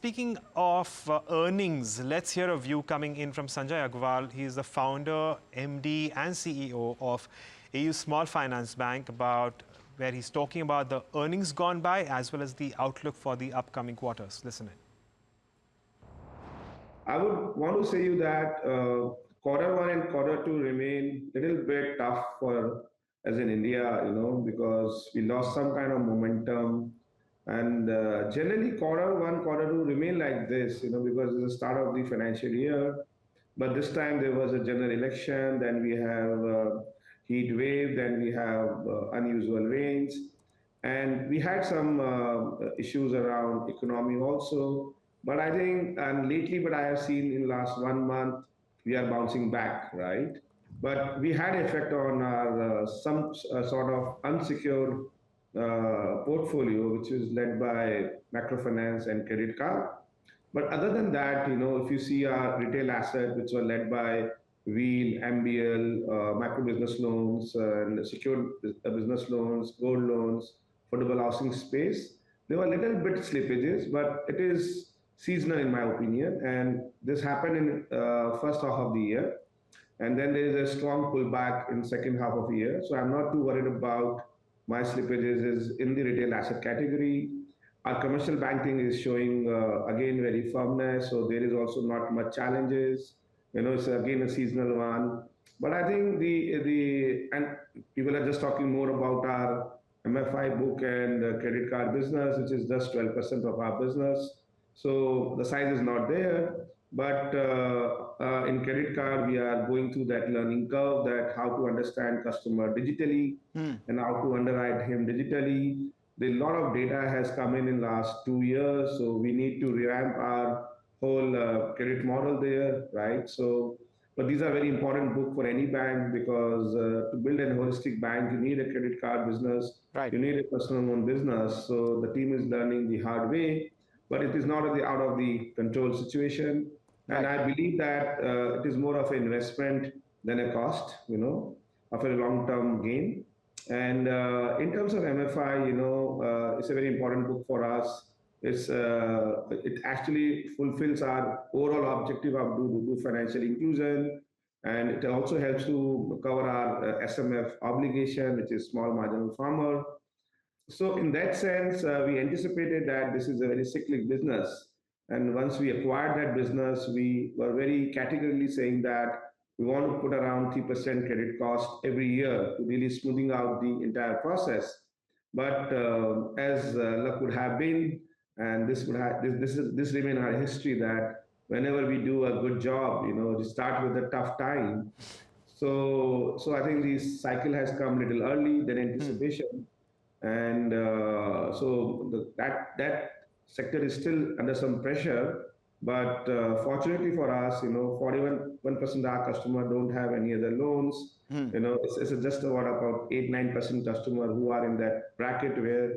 Speaking of earnings, let's hear a view coming in from Sanjay Agarwal. He is the founder, MD and CEO of AU Small Finance Bank, about where he's talking about the earnings gone by as well as the outlook for the upcoming quarters. Listen in. I would want to say you that quarter one and quarter two remain a little bit tough for as in India, because we lost some kind of momentum. And generally, quarter one, quarter two remain like this, because it's the start of the financial year. But this time there was a general election, then we have heat wave, then we have unusual rains, and we had some issues around economy also. But I think, and lately, what I have seen in last 1 month, we are bouncing back, right? But we had effect on our some sort of unsecured portfolio, which is led by microfinance and credit card. But other than that, if you see our retail asset, which were led by Wheel, MBL, micro business loans, and secured business loans, gold loans, affordable housing space, there were little bit slippages, but it is seasonal in my opinion. And this happened in first half of the year. And then there is a strong pullback in second half of the year. So I'm not too worried about my slippages is in the retail asset category. Our commercial banking is showing again very firmness, so there is also not much challenges. It's again a seasonal one. But I think the and people are just talking more about our MFI book and credit card business, which is just 12% of our business. So the size is not there. But in credit card, we are going through that learning curve, that how to understand customer digitally and how to underwrite him digitally. A lot of data has come in last 2 years, so we need to revamp our whole credit model there, right? So, but these are very important book for any bank, because to build a holistic bank, you need a credit card business, Right. you need a personal loan business. So the team is learning the hard way, but it is not out of the control situation. And I believe that it is more of an investment than a cost, of a long-term gain. And in terms of MFI, it's a very important book for us. It actually fulfills our overall objective of do financial inclusion, and it also helps to cover our SMF obligation, which is small marginal farmer. So in that sense, we anticipated that this is a very cyclic business. And once we acquired that business, we were very categorically saying that we want to put around 3% credit cost every year to really smoothing out the entire process. But as luck would have been, and this remain our history, that whenever we do a good job, we start with a tough time. So I think this cycle has come a little early than anticipation. And that sector is still under some pressure. But fortunately for us, 41% of our customer don't have any other loans. It's just about 8-9% customer who are in that bracket where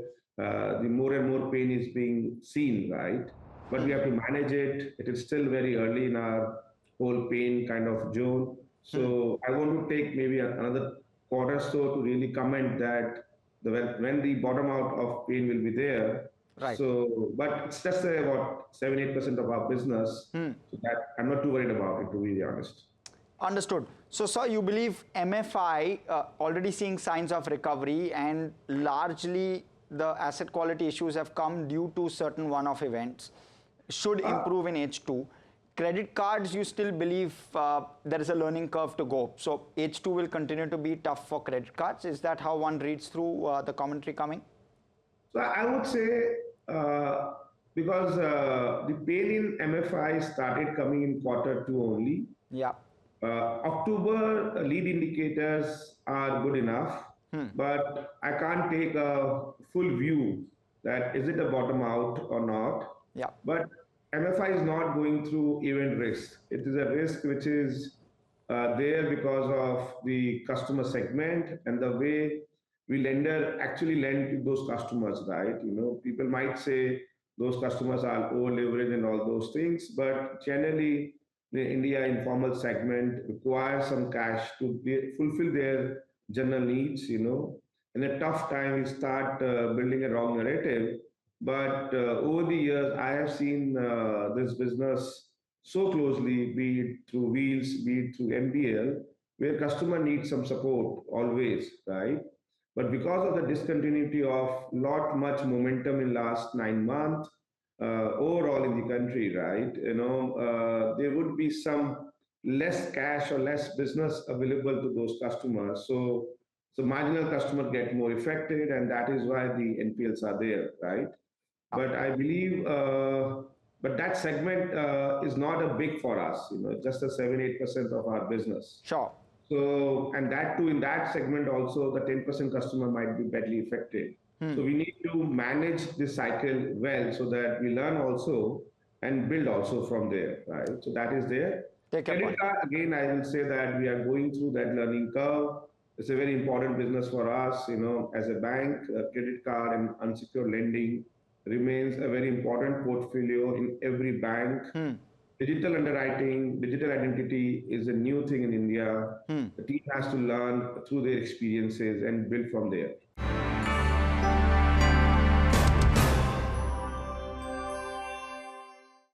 the more and more pain is being seen, right? But we have to manage it. It is still very early in our whole pain kind of zone. So I want to take maybe another quarter or so to really comment that when the bottom out of pain will be there. Right. So, but it's just about 7-8% of our business. So that I'm not too worried about it, to be honest. Understood. So, sir, you believe MFI already seeing signs of recovery, and largely the asset quality issues have come due to certain one-off events, should improve in H2. Credit cards, you still believe there is a learning curve to go. So H2 will continue to be tough for credit cards. Is that how one reads through the commentary coming? So I would say because the pain in MFI started coming in quarter two only. Yeah. October lead indicators are good enough, but I can't take a full view that is it a bottom out or not. Yeah. But MFI is not going through event risk. It is a risk which is there because of the customer segment and the way we lender actually lend to those customers, right? People might say those customers are over leveraged and all those things, but generally the India informal segment requires some cash to fulfill their general needs. In a tough time, we start building a wrong narrative But over the years, I have seen this business so closely, be it through Wheels, be it through MBL, where customer needs some support always, right? But because of the discontinuity of not much momentum in last 9 months, overall in the country, right? There would be some less cash or less business available to those customers. So marginal customer get more affected, and that is why the NPLs are there, right? But I believe, but that segment is not a big for us, just a 7-8% of our business. Sure. So, and that too, in that segment also, the 10% customer might be badly affected. So we need to manage this cycle well so that we learn also and build also from there, right? So that is there. Take a Credit point. card, again, I will say that we are going through that learning curve. It's a very important business for us, as a bank. Credit card and unsecured lending remains a very important portfolio in every bank. Digital underwriting, digital identity is a new thing in India. The team has to learn through their experiences and build from there.